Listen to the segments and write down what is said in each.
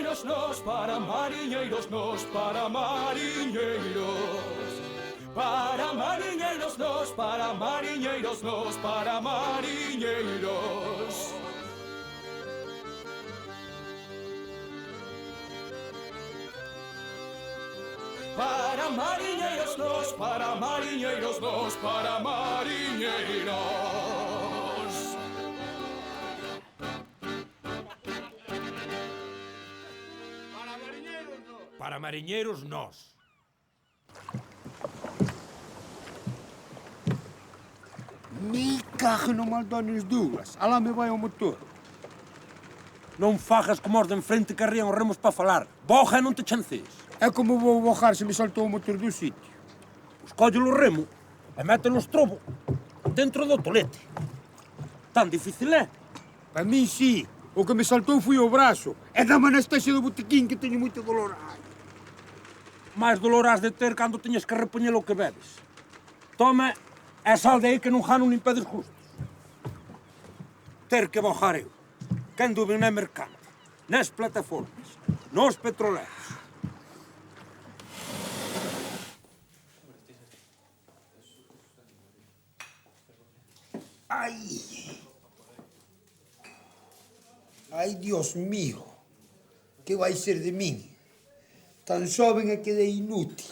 mariñeiros nós, para mariñeiros nós, para mariñeiros. Para mariñeiros nós, para mariñeiros nós, para mariñeiros. Para mariñeiros nós, para mariñeiros nós, para mariñeiros. Para mariñeiros nós. Me cago no mal dones dúas. Alá me vai o motor. Non fagas como os de enfrente que arrían os remos para falar. Boja e non te chances. É como vou bojar se me saltou o motor do sitio. Pois collelo o remo e mételo estrobo dentro do tolete. Tan difícil é? Para mí sí. O que me saltou foi o brazo. E dame na estaxe do botequín que teño moito dolor. Ai. Mais dolor has de ter cando teñas que repoñer o que bebes. Toma e sal de aí que non jano nin pedes justos. Ter que bojar eu. Quen dube na mercante, nas plataformas, nos petroleros. Ai. Ai, Dios mío. Que vai ser de min? Tan xoven e quedei inútil.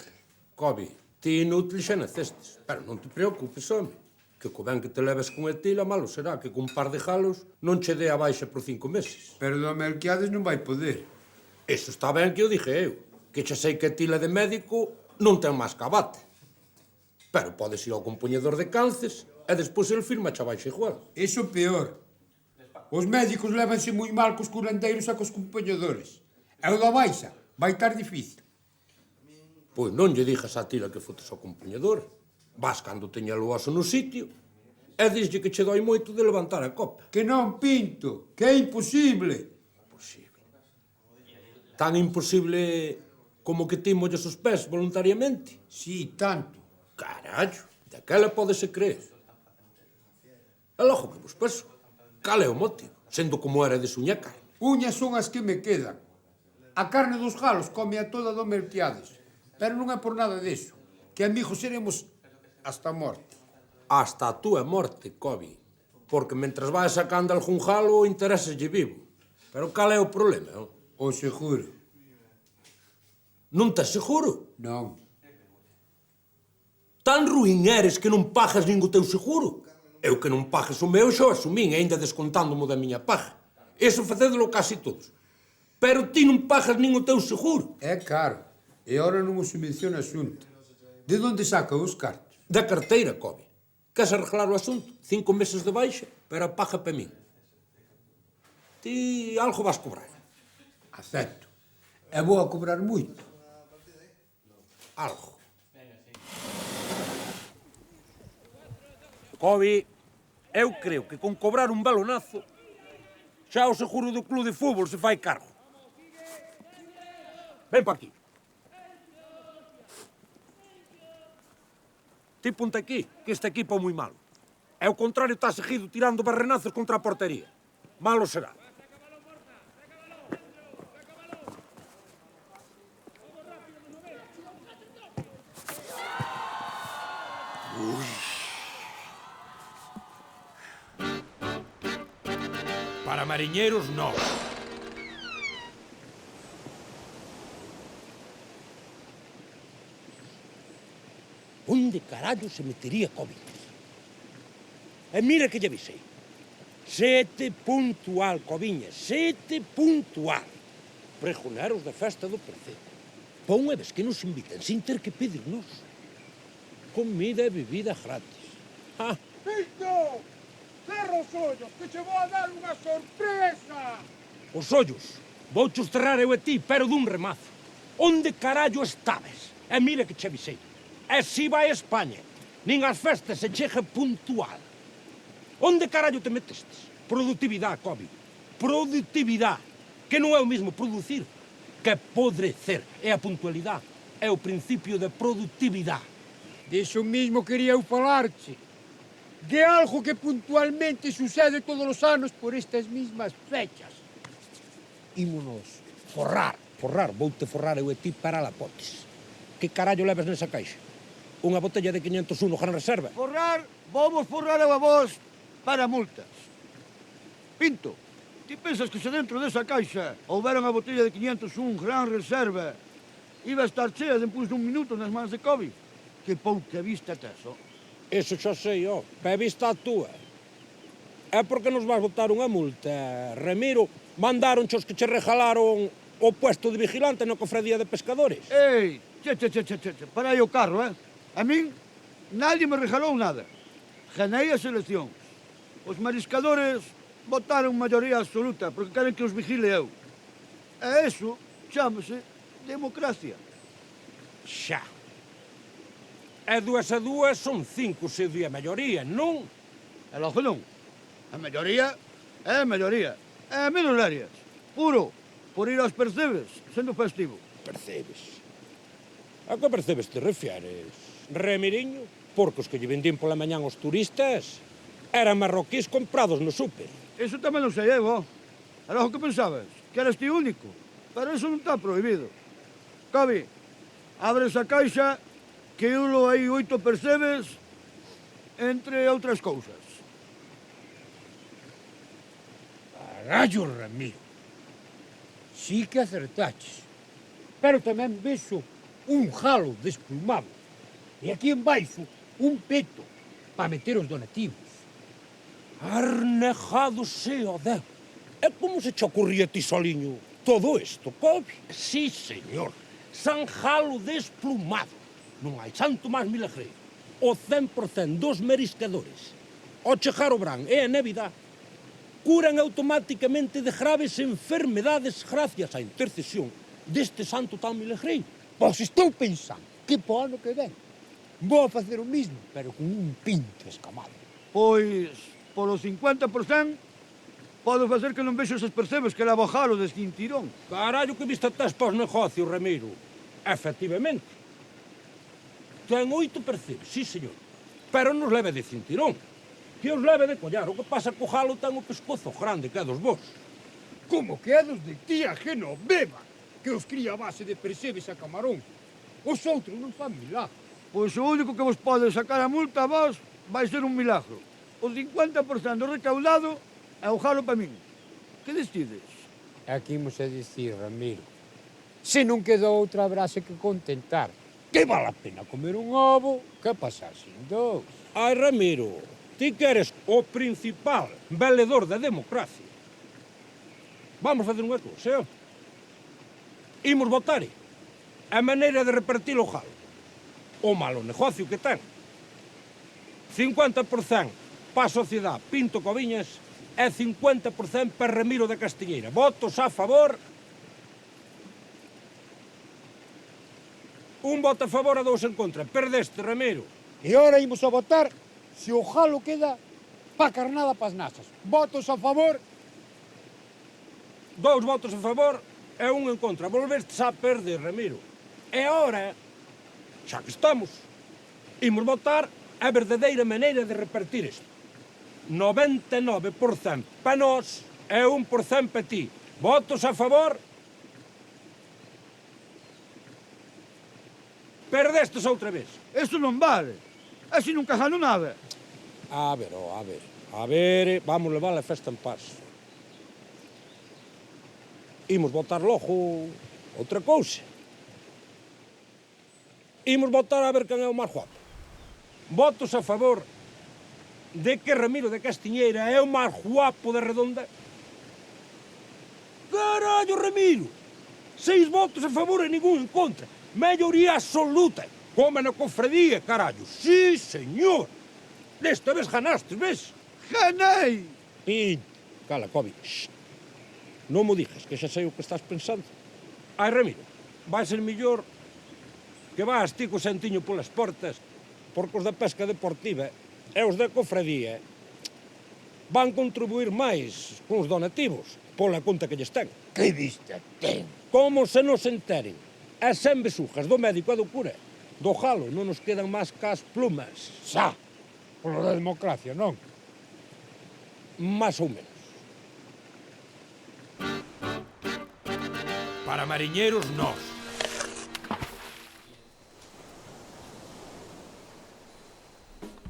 Cobi, ti inútil xa nacestes, pero non te preocupes, home. Que co ben que te leves con Etila, malo será que con un par de jalos non che dé a baixa por 5 meses. Pero do Melquiades non vai poder. Eso está ben que o dije eu, que xa sei que Etila de médico non ten máis que abate. Pero podes ir ao compoñedor de cances e despois el firma xa baixa igual. Eso peor. Os médicos levanse moi mal cos curandeiros e cos compoñedores. E o da baixa vai estar difícil. Pois non lle dixas a Tila que fotes ao compoñedor. Vas cando teña o oso no sitio e dislle que che doi moito de levantar a copa. Que non, Pinto, que é imposible. Imposible. Tan imposible como que ti molles os pés voluntariamente? Sí, tanto. Carallo, daquela pódese creer. E logo que vos peso. Cal é o motivo? Sendo como era de suña carne. Uñas son as que me quedan. A carne dos galos come a toda do Melquiades. Pero non é por nada deso. Que amigos seremos hasta a morte. Hasta a túa morte, Cobi. Porque mentras vai sacando algún jalo, interésaslle vivo. Pero cal é o problema? O seguro. Non tes seguro? Non. Tan ruín eres que non pagas nin o teu seguro? Eu que non pagues o meu xo asumín, aínda descontándome da miña paga. Eso facédelo casi todos. Pero ti non pagas nin o teu seguro. É caro. E ora non o subvenciona a Xunta. De onde saca os cartos? Da carteira, Cobi. Queres arreglar o asunto? 5 meses de baixa, pero a paga para min. Ti algo vas cobrar. Acepto. E vou a cobrar moito. Algo. Cobi, eu creo que con cobrar un balonazo xa o seguro do club de fútbol se fai cargo. Ven pa aquí. Ti ponte aquí, que este equipo é moi malo. E o contrario está seguido tirando barrenazos contra a portería. Malo será. Para mariñeiros, non. Onde carallo se metería Covid? E mira que lle avisei. Sete puntual, Coviña, sete puntual. Pregoneros da festa do Percebo. Pon e ves que nos inviten sin ter que pedirnos. Comida e bebida gratis. Ah, Pinto! Cerra os ollos, que che vou a dar unha sorpresa! os ollos. Vou cerrar eu a ti, pero dun remazo. Onde carallo estabes? E mira que che avisei. E si vai a España. Nin as festas se chega puntual. Onde carallo te metestes? Productividade, Cobi. Productividade. Que non é o mesmo producir que podrecer. É a puntualidade. É o principio de productividade. Diso mismo quería eu falarche. De algo que puntualmente sucede todos os anos por estas mismas fechas. Ímonos Forrar, voute forrar eu e ti para la potes. Que carallo levas nesa caixa? Unha botella de 501 Gran Reserva? Forrar, vamos forrar eu a vos para multas. Pinto, ti pensas que se dentro desa caixa houbera unha botella de 501 Gran Reserva iba a estar chea depois dun minuto nas mans de Covid? Que pouca vista tes, ó. Eso xa sei, ó. Pe vista a túa. É porque nos vas botar unha multa, Ramiro. Mandaron os que che regalaron o puesto de vigilante na cofradía de pescadores. Ei, para aí o carro, A min, nadie me regalou nada. Ganei as eleccións. Os mariscadores votaron maioría absoluta porque queren que os vigile eu. E eso chámase democracia. Xa. E 2 a 2 son 5 se di a maioría, non? E logo non. A maioría é a maioría. É a minorias. Puro, por ir aos percebes, sendo festivo. Percebes. A que percebes te refieres, Remiriño? Porque os que lle vendín pola mañán aos turistas eran marroquís comprados no súper. Eso tamén non sei eu, ó. E logo que pensabas? Que eras ti único? Pero eso non está prohibido. Cabi, abre esa caixa que ulo aí 8 percebes entre outras cousas. Carallo, Ramiro. Sí que acertaches. Pero tamén vexo un jalo desplumado. E aquí embaixo un peto para meter os donativos. Arnejado sea o Deu. E como se che ocurría ti soliño todo isto, Cobi? Sí, señor. San jalo desplumado. Non hai santo máis milagreiro. O 100% dos mariscadores, ao chegar o verán e a Navidad, curan automáticamente de graves enfermedades gracias á intercesión deste santo tan milagreiro. Pois estou pensando que po ano que ven vou a facer o mismo, pero con un pinto escamado. Pois, polo 50%, podo facer que non vexo eses percebes que leva o jalo de cintirón. Carallo, que vista tes para os negocios, Ramiro. Efectivamente. Ten 8 percebes, sí, señor. Pero nos leve de cintirón. Que os leve de collar. O que pasa que o jalo ten o pescozo grande, que é dos vos. Como que é dos de tía Genoveva, que os cría a base de percebes a camarón. Os outros non fan milagro. Pois o único que vos pode sacar a multa a vos vai ser un milagro. O 50% do recaudado é o jalo para min. Que decides? Aquí imos a dicir, Ramiro, se non quedou outra brase que contentar. Que vale a pena comer un ovo que pasar sin dous. Ai, Ramiro, ti que eres o principal valedor da democracia. Vamos fazer unha cousa, imos votar a maneira de repartir o jalo. O malo negocio que ten. 50% para a sociedade Pinto Coviñas e 50% para Ramiro da Castiñeira. Votos a favor. Un voto a favor e 2 en contra. Perdeste, Ramiro. E ora imos a votar se o jalo queda pa carnada pas nasas. Votos a favor. 2 votos a favor e 1 en contra. Volvestes a perder, Ramiro. E ora, xa que estamos, imos votar a verdadeira maneira de repartir isto. 99% para nós e 1% para ti. Votos a favor. Perdestes outra vez. Eso non vale. Así nunca gano nada. A ver, vamos levar a festa en paz. Imos votar logo outra cousa. Imos votar a ver quen é o máis guapo. Votos a favor de que Ramiro de Castiñeira é o máis guapo da redonda. Carallo, Ramiro! 6 votos a favor e ningún en contra. Maioría absoluta. Como na cofradía, carallo. Sí, señor. Desta vez ganaste, ves? Ganei! Pinto, cala, Cobi. Shh. Non mo digas, que xa sei o que estás pensando. Ai, Ramiro, vai ser millor que vas ti co sentiño polas portas, porque os da pesca deportiva e os da cofradía van contribuir máis con os donativos pola conta que lles ten. Que vista ten. Como se nos enteren as 100 besujas do médico e do cura, do jalo non nos quedan máis que as plumas. Xa, polo da democracia, non? Más ou menos. Para mariñeiros, nós.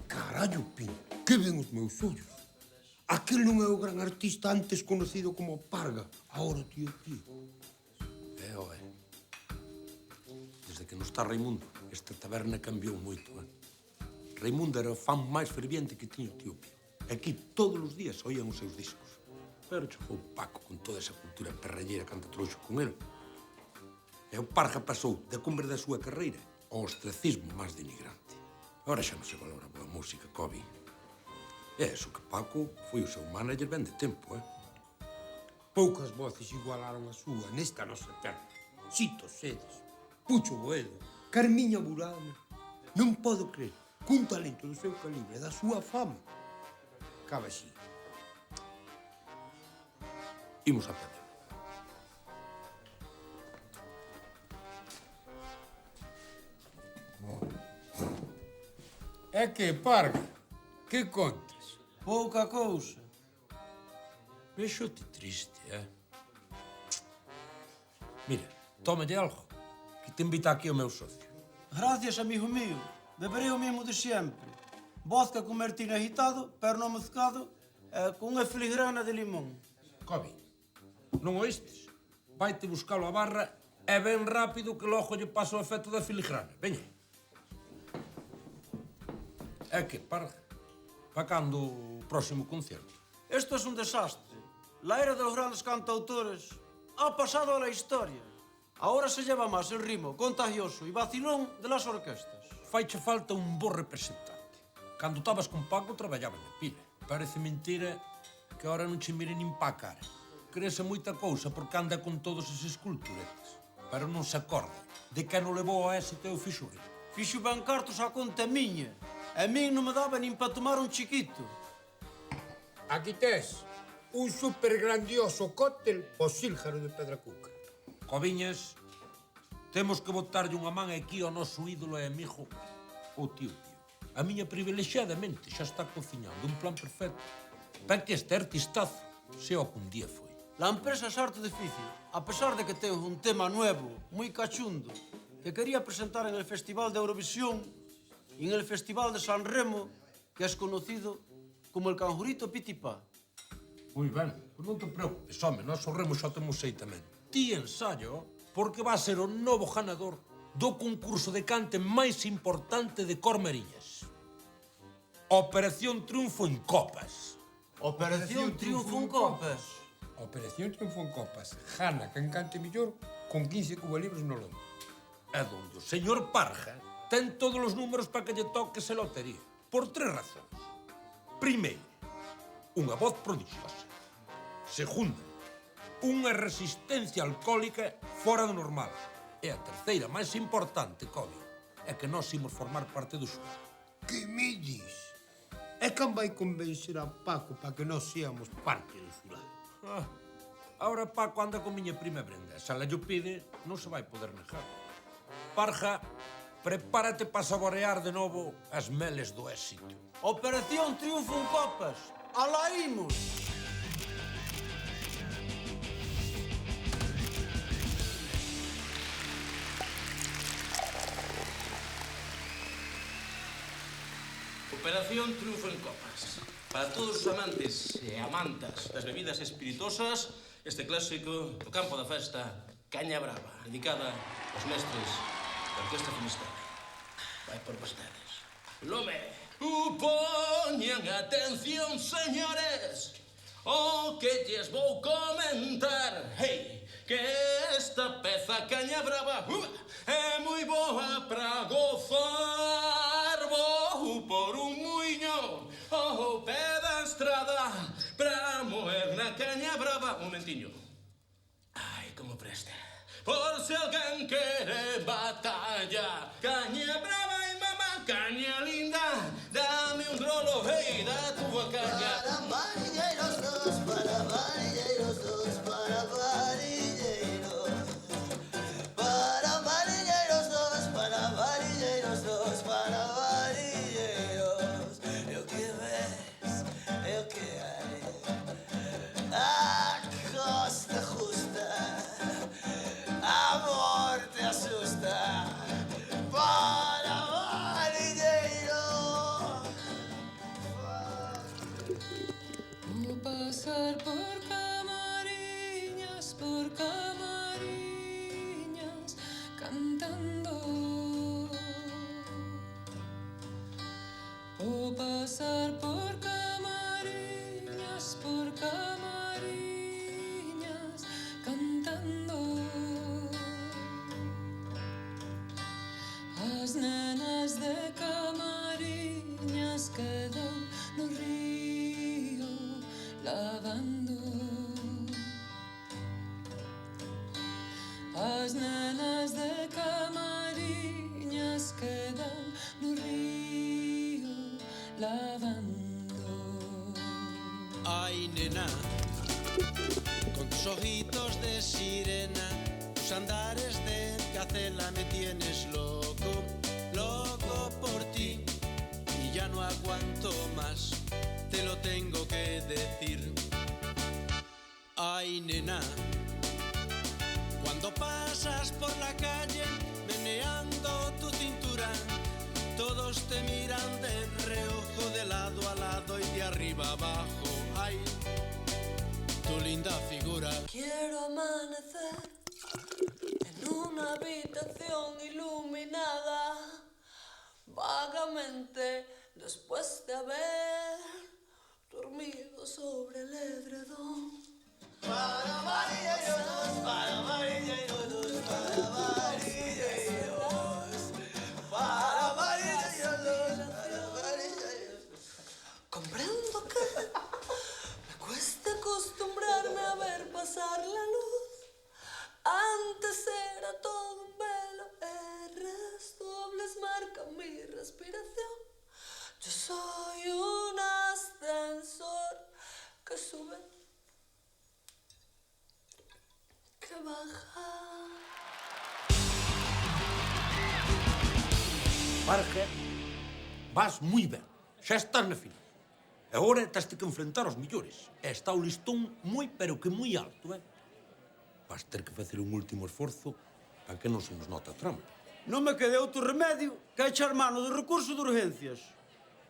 Carallo, Pin, que ven os meus ollos. Aquel non é o gran artista antes conocido como Parga, agora tío Pío. Oe. Desde que non está Raimundo, esta taberna cambiou moito, Raimundo era o fan máis ferviente que tiña o tío Pío. Aquí todos os días oían os seus discos. Pero chegou Paco con toda esa cultura perrelleira que anda trouxo con el. E o Parga pasou da cumbre da súa carreira ao ostracismo máis denigrante. Agora xa non se valora a boa música, Kobe. É eso que Paco foi o seu manager ben de tempo, Poucas voces igualaron a súa nesta nosa terra. Sito Sedes, Pucho Boedo, Carmiña Burana. Non podo crer que un talento do seu calibre, da súa fama, acaba así. Imos a pé. É que, Parga, que contas? Pouca cousa. Vexo-te triste, Mira, tómalle algo, que te invita aquí o meu socio. Gracias, amigo mío. Beberei o mesmo de sempre. Vodka con martini agitado, perno mezclado, con unha filigrana de limón. Kobe, non oístes? Vaite buscalo a barra e ben rápido que logo lle pasa o efecto da filigrana. Veña. É que, Parga, pa cando o próximo concerto? Esto es un desastre. La era de los grandes cantautores ha pasado a la historia. Ahora se lleva más el ritmo contagioso y vacilón de las orquestas. Faiche falta un bo representante. Cando estabas con Paco, traballaba na pila. Parece mentira que ahora non che mire nin pa cara. Crese moita cousa porque anda con todos eses culturetes. Pero non se acorda de que non levou a éxito e o fixo rir. Fixo ben cartos a conta miña. A min non me daba nin para tomar un chiquito. Aquí tes un super grandioso cóctel o sílgaro de Pedra Cuca. Coviñas, temos que botarlle unha man aquí ao noso ídolo e amigo, o tío Pío. A miña privilexiadamente xa está cociñando un plan perfecto para que este artistazo sea o que un día foi. La empresa es harto difícil, a pesar de que tengo un tema nuevo, muy cachundo, que quería presentar en el Festival de Eurovisión y en el Festival de San Remo, que es conocido como el Canjurito Pitipá. Moi ben, pois non te preocupes, home, nós o remo xa temos aí tamén. Ti ensayo, porque va a ser o novo ganador do concurso de cante máis importante de Cormeriñas. Operación Triunfo en Copas. Operación Triunfo en Copas. Operación Triunfo en Copas. Jana, que encante millor, con 15 cubalibros no lombo. É donde o señor Parga ten todos os números para que lle toque esa lotería. Por 3 razóns. Primeiro, unha voz prodigiosa. Segunda, unha resistencia alcohólica fora do normal. E a terceira, máis importante, Kobe, é que nós imos formar parte do xugo. Que me dis? E can vai convencer a Paco para que nós seamos parte do xurado? Ahora Paco anda con miña prima Brenda. Se ela llo pide, non se vai poder negar. Parga, prepárate para saborear de novo as meles do éxito. Operación Triunfo en Copas. ¡Alá imos! Operación Triunfo en Copas. Para todos os amantes e amantas das bebidas espirituosas, este clásico do campo da festa Caña Brava, dedicada aos mestres da Orquesta Finisterre. Vai por vostedes. Lome! Poñan atención, señores, o que lles vou comentar. Hey, que esta peza Caña Brava é moi boa para gozar. Vou por un muiño ao pé da estrada para moer na Caña Brava. Un momentiño. Ai, como presta. Por se alguén quere batalla, Caña Brava e mamá, caña linda, dame un grolo, hey, da tua caña. Para marinheiros dos, para marinheiros dos, para marinheiros. Para marinheiros dos, para marinheiros dos, para marinheiros. E o que ves, e o que hai. A costa justa pasar por camariñas, cantando. Vou pasar por camariñas, cantando. As nenas de camariñas quedan no río lavando. As nenas de camariñas quedan no río lavando. Ay, nena, con tus ojitos de sirena, tus andares de gacela me tienes loco, loco por ti. Y ya no aguanto más, te lo tengo que decir. Ay, nena, cuando pasas por la calle meneando tu cintura, todos te miran de reojo, de lado a lado y de arriba abajo. Ay, tu linda figura. Quiero amanecer en una habitación iluminada, vagamente después de haber dormido sobre el edredón. Para marineros, para marineros, para marineros, para marineros, para marineros. Comprendo que me cuesta acostumbrarme a ver pasar la luz. Antes era todo un velo, R's dobles marcan mi respiración. Yo soy un ascensor que sube, que baja. Parque, vas moi ben. Xa estás na final. E agora teste que enfrentar aos millores. E está o listón moi, pero que moi alto, Vas ter que facer un último esforzo para que non se nos nota a trampa. Non me quede outro remedio que echar mano do recurso de urgencias.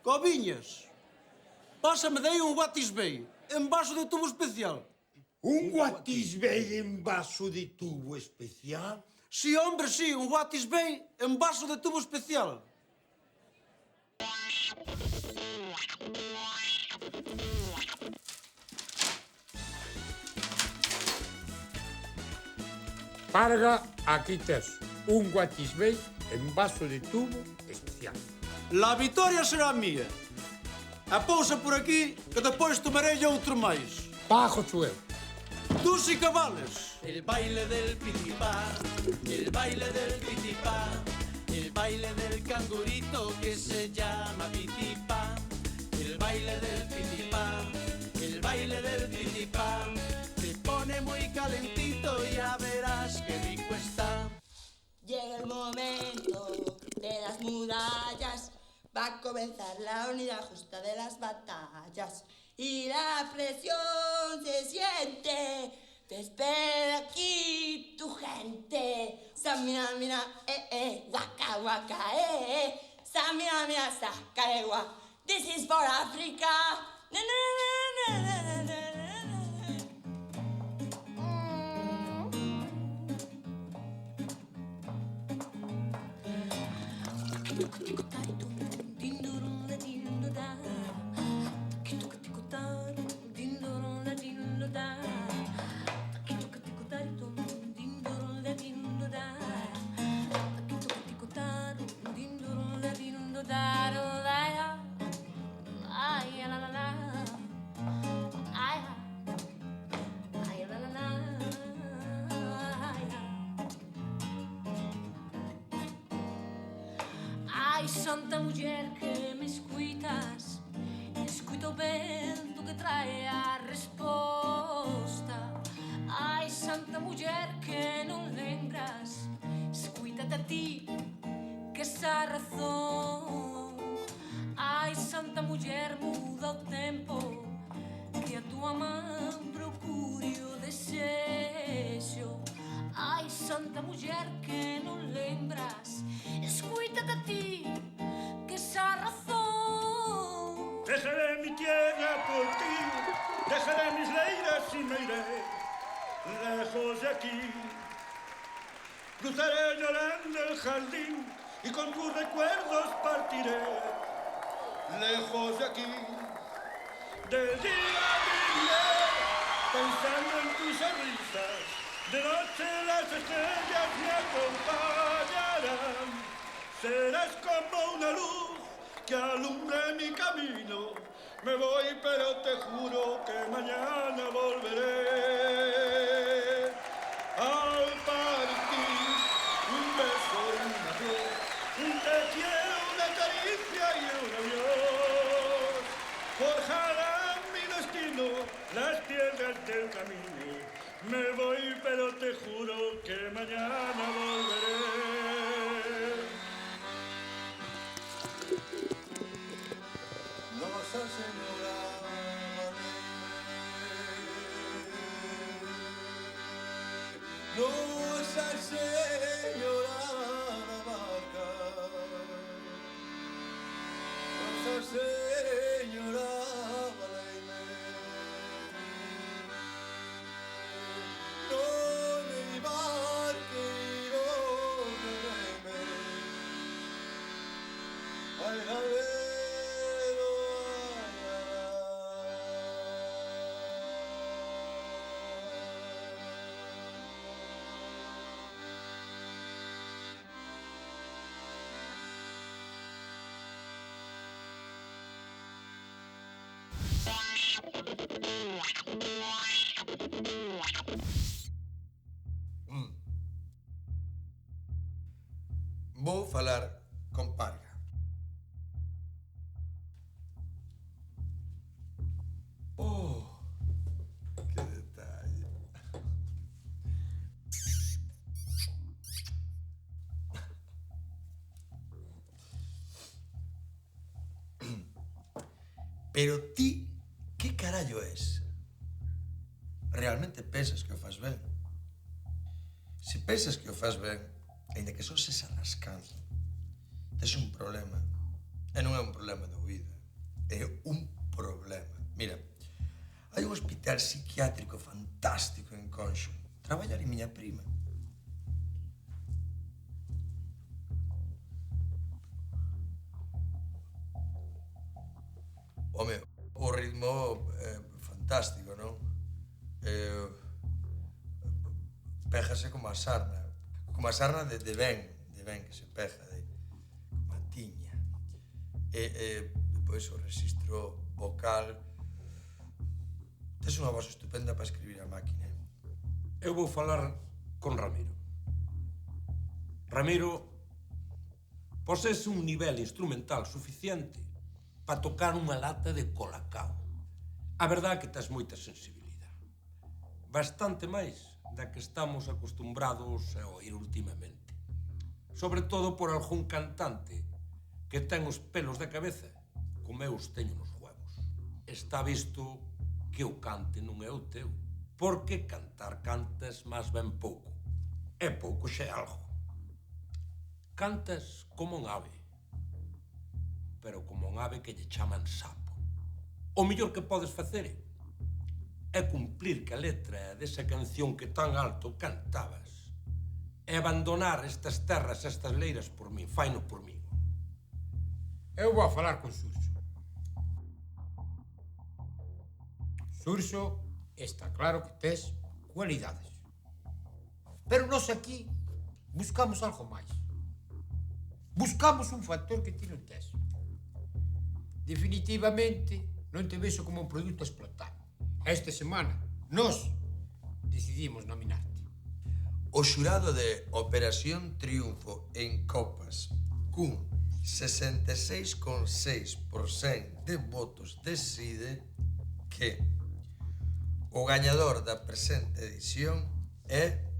Coviñas, pásame de aí un Watis Bay en vaso de tubo especial. Un Watis Bay en vaso de tubo especial? Sí, hombre, sí, un Watis Bay en vaso de tubo especial. Parga, aquí tes un Watis Bay en vaso de tubo especial. La victoria será mía. E pousa por aquí que depois tomarei outro máis. Pago eu. Tú sí que vales. El baile del pitipá, el baile del pitipá, el baile del cangurito que se llama pitipá, el baile del pitipá, el baile del pitipá, te pone muy calentito y ya verás qué rico está. Llega el momento de las murallas, va a comenzar la unidad justa de las batallas y la presión se siente. Te espera aquí tu gente. Samina, mina, waka, waka, Samina, mina, sacaregua. This is for Africa. Na, na, na, na, na, na, na. Ai, santa muller que me escuitas, escuito o vento que trae a resposta. Ai, santa muller que non lembras, escuítate a ti, que esa razón. Ai, santa muller, muda o tempo, que a tua man procure o desexo. Ai, santa muller que non lembras, escuítate a ti, que esa razón. Dejaré mi tierra por ti. Dejaré mis leiras y me iré lejos de aquí. Cruzaré llorando el jardín y con tus recuerdos partiré lejos de aquí. Del día viviré pensando en tus sonrisas. De noche las estrellas me acompañarán. Serás como una luz que alumbre mi camino. Me voy, pero te juro que mañana volveré. Al partir, un beso y una flor, un te quiero, una caricia y un adiós. Forjarán mi destino las piedras del camino. Me voy, pero te juro que mañana volveré. Nossa Senhora Nossa Senhora da Barca, Nossa Senhora Baleime, non mi barqueiro Baleime, ai Baleime. Vou falar con Parga. Oh, que detalle. Pero ti, que carallo es? Realmente pensas que o faz ben? Se pensas que o faz ben, ainda que só se arrascando, tes un problema. E non é un problema de oída, é un problema. Mira, hai un hospital psiquiátrico fantástico en Conxo. Traballar en miña prima. Home, o ritmo é fantástico, non? Péjase como a sarna. Como a sarna de ben que se peja, como a tiña. Depois o registro vocal. Tes unha voz estupenda para escribir a máquina. Eu vou falar con Ramiro. Ramiro, posees un nivel instrumental suficiente para tocar unha lata de colacao. A verdade é que tes moita sensibilidade. Bastante máis da que estamos acostumbrados a oír últimamente. Sobre todo por algún cantante que ten os pelos da cabeza como eu os teño nos huevos. Está visto que o cante non é o teu, porque cantar cantas máis ben pouco. E pouco xa é algo. Cantas como un ave, pero como un ave que lle chaman sapo. O mellor que podes facer é cumplir que a letra desa canción que tan alto cantabas e abandonar estas terras, estas leiras por min, faino por min. Eu vou a falar con Xurxo. Xurxo, está claro que tes cualidades. Pero nós aquí buscamos algo máis. Buscamos un factor que ti non tes. Definitivamente non te vexo como un produto a explotar. Esta semana, nós decidimos nominarte. O xurado de Operación Triunfo en Copas, cun 66,6% de votos, decide que o gañador da presente edición é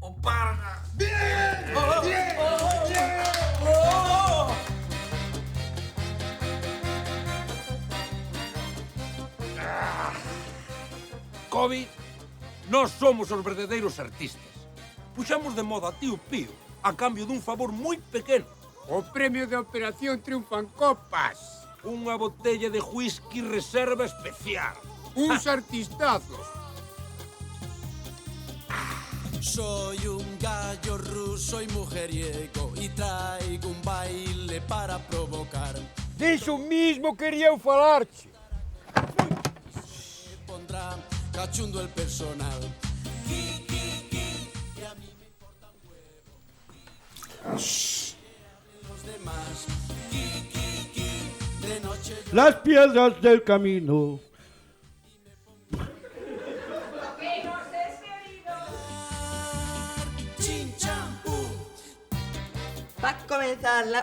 o Parga. ¡Bien! ¡Oh! ¡Bien! ¡Oh! ¡Bien! ¡Oh! Covid, nós somos os verdadeiros artistas. Puxamos de moda a Tío Pío a cambio dun favor moi pequeno. O premio de Operación Triunfan Copas. Unha botella de whisky reserva especial. Uns artistazos. Soy un gallo ruso y mujeriego y traigo un baile para provocar. Diso mismo quería eu falarche. Pondrá cachundo el personal. Y a mí me importa un huevo. Los demás. De noche. Las piedras del camino. Va a comenzar la...